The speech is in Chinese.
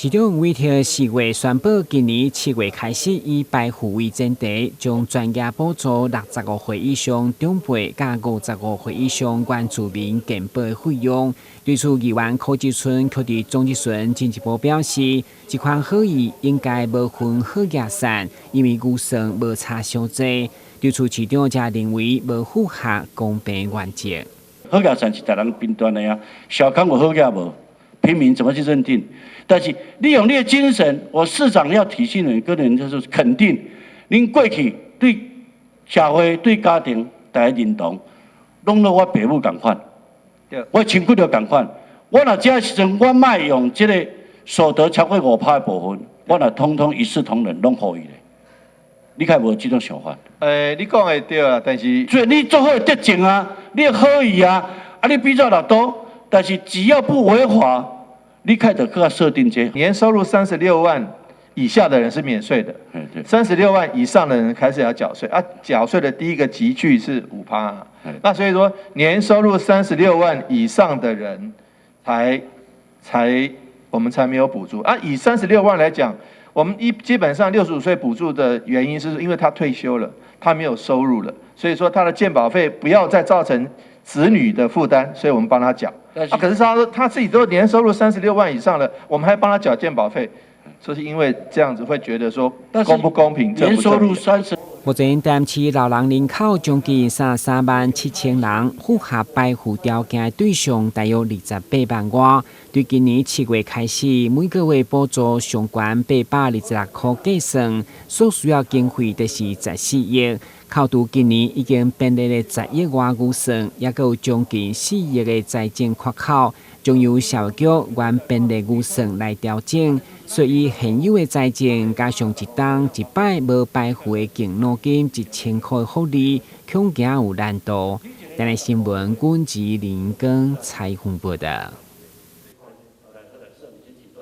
市长委托4月宣布，今年7月开始以白户为前提，将专业补助65岁以上长辈加55岁以上原住民健保的费用。对此，议员柯志春却伫总质询进一步表示，这款好意应该无分好野散，因为预算无差伤济。对此，市长则认为无符合公平原则。好野散是大人评断的呀，小康有好野无？平民怎么去认定？但是利用你的精神，我市长要提醒你，个人就是肯定，您过去对社会、对家庭大家认同，拢到我爸母同款，我亲骨就同款。我若这时阵，我卖用这个所得超过5%的部分，我若通通一视同仁，拢可以的。你看无这种想法？你讲的对啊，但是所以你做好德政啊，你好意啊，你比较老多，但是只要不违法。你开始给他设定这年收入36万以下的人是免税的，36万以上的人开始要缴税啊。缴税的第一个集聚是5%，那所以说年收入36万以上的人我们才没有补助啊。以36万来讲，我们基本上65岁补助的原因是因为他退休了，他没有收入了，所以说他的健保费不要再造成子女的负担，所以我们帮他缴。可是他自己都年收入36万以上了，我们还帮他缴健保费，就是因为这样子会觉得说公不公平？年收入30。目前台南市老人人口将近33万7千人，符合白户条件的对象大约28万外。对今年7月开始，每个月补助上悬826块计算，所需要经费就是14亿。扣除今年已经编列的10亿外预算，也有将近4亿的财政缺口，将由社会局原编列预算来调整。所以现有的财政加上一摆无白户的敬老金1000块福利，恐惊有难度。但系新闻，阮子林跟采访报道。